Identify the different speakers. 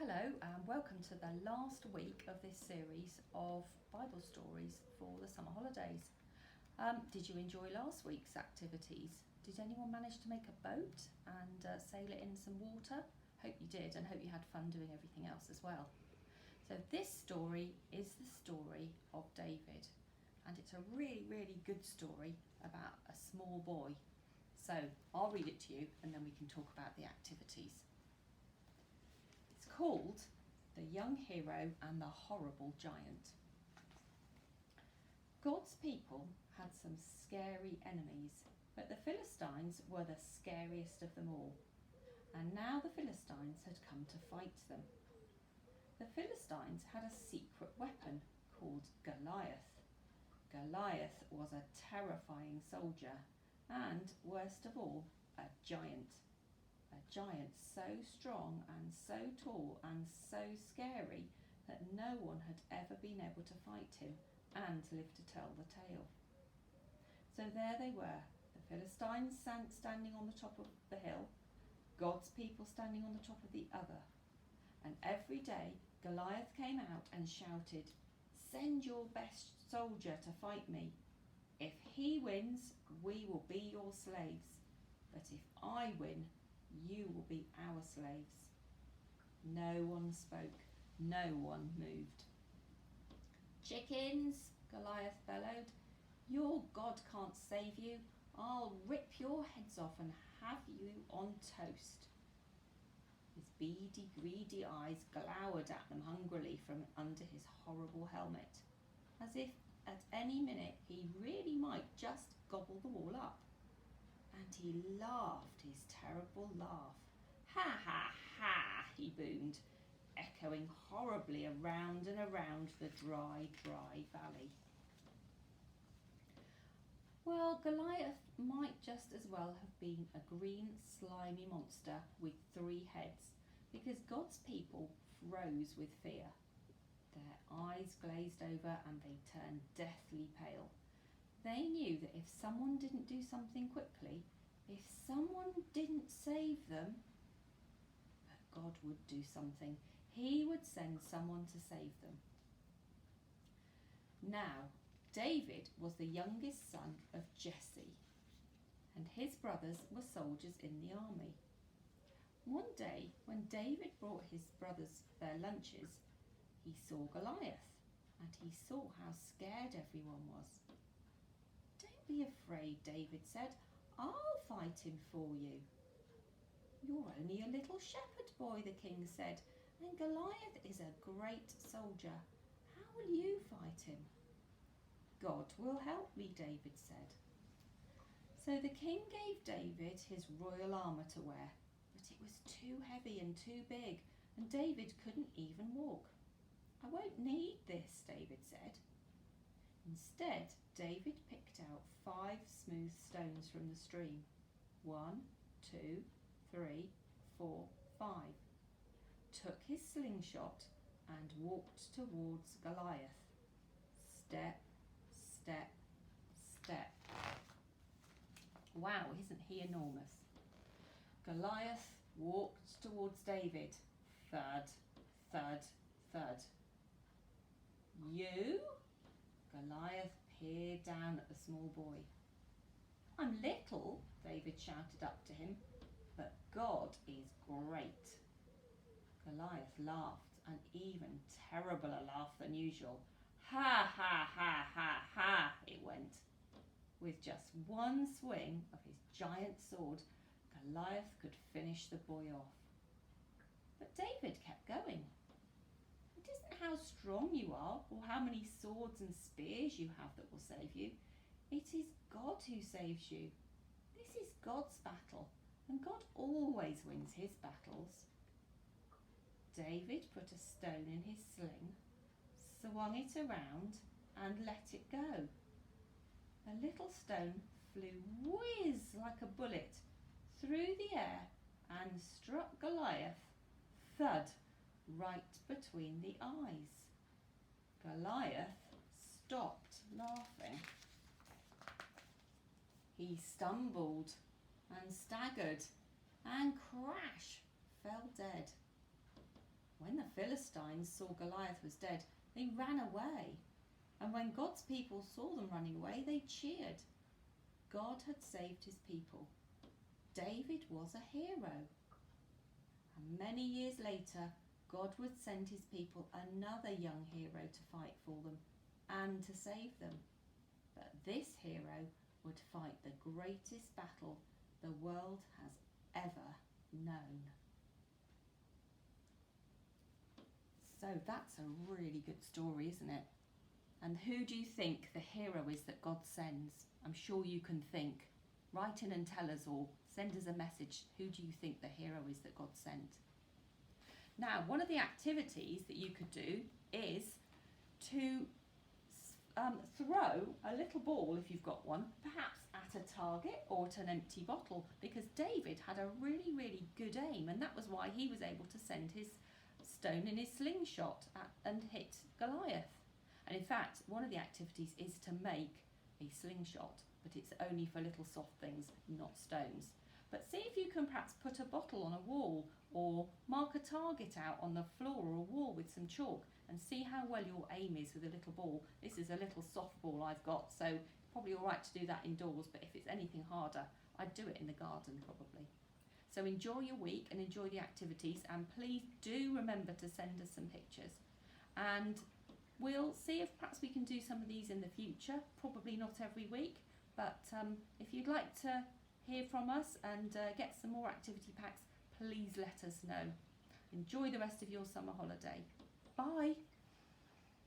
Speaker 1: Hello and welcome to the last week of this series of Bible stories for the summer holidays. Did you enjoy last week's activities? Did anyone manage to make a boat and sail it in some water? Hope you did, and hope you had fun doing everything else as well. So this story is the story of David, and it's a really good story about a small boy. So I'll read it to you and then we can talk about the activities. It's called The Young Hero and the Horrible Giant. God's people had some scary enemies, but the Philistines were the scariest of them all. And now the Philistines had come to fight them. The Philistines had a secret weapon called Goliath. Goliath was a terrifying soldier and, worst of all, a giant. A giant so strong and so tall and so scary that no one had ever been able to fight him and live to tell the tale. So there they were, the Philistines standing on the top of the hill, God's people standing on the top of the other. And every day Goliath came out and shouted, "Send your best soldier to fight me. If he wins, we will be your slaves. But if I win, you will be our slaves." No one spoke, no one moved. "Chickens," Goliath bellowed, "your God can't save you. I'll rip your heads off and have you on toast." His beady, greedy eyes glowered at them hungrily from under his horrible helmet, as if at any minute he really might just gobble them all up. And he laughed his terrible laugh. "Ha ha ha," he boomed, echoing horribly around and around the dry valley. Well, Goliath might just as well have been a green, slimy monster with 3 heads, because God's people froze with fear. Their eyes glazed over and they turned deathly pale. They knew that if someone didn't do something quickly, if someone didn't save them, that God would do something. He would send someone to save them. Now, David was the youngest son of Jesse, and his brothers were soldiers in the army. One day, when David brought his brothers their lunches, he saw Goliath, and he saw how scared everyone was. "Don't be afraid," David said. "I'll fight him for you." "You're only a little shepherd boy," the king said, "and Goliath is a great soldier. How will you fight him?" "God will help me," David said. So the king gave David his royal armour to wear, but it was too heavy and too big, and David couldn't even walk. "I won't need this," David said. Instead, David picked out 5 smooth stones from the stream. 1, 2, 3, 4, 5. Took his slingshot and walked towards Goliath. Step, step, step. Wow, isn't he enormous? Goliath walked towards David. Thud, thud, thud. "You?" Goliath peered down at the small boy. "I'm little," David shouted up to him, "but God is great." Goliath laughed, an even terribler laugh than usual. "Ha ha ha ha ha," it went. With just one swing of his giant sword, Goliath could finish the boy off. But David kept going. "It isn't how strong you are or how many swords and spears you have that will save you. It is God who saves you. This is God's battle, and God always wins his battles." David put a stone in his sling, swung it around and let it go. The little stone flew whiz like a bullet through the air and struck Goliath, thud, right between the eyes. Goliath stopped laughing. He stumbled and staggered and crash fell dead. When the Philistines saw Goliath was dead, they ran away. And when God's people saw them running away, they cheered. God had saved his people. David was a hero. And many years later, God would send his people another young hero to fight for them and to save them. But this hero would fight the greatest battle the world has ever known. So that's a really good story, isn't it? And who do you think the hero is that God sends? I'm sure you can think. Write in and tell us, or send us a message. Who do you think the hero is that God sent? Now, one of the activities that you could do is to throw a little ball, if you've got one, perhaps at a target or at an empty bottle, because David had a really, really good aim, and that was why he was able to send his stone in his slingshot and hit Goliath. And in fact, one of the activities is to make a slingshot, but it's only for little soft things, not stones. But see if you can perhaps put a bottle on a wall, or mark a target out on the floor or a wall with some chalk, and see how well your aim is with a little ball. This is a little soft ball I've got, so probably all right to do that indoors, but if it's anything harder, I'd do it in the garden probably. So enjoy your week and enjoy the activities, and please do remember to send us some pictures. And we'll see if perhaps we can do some of these in the future, probably not every week, but if you'd like to hear from us and get some more activity packs, please let us know. Enjoy the rest of your summer holiday. Bye.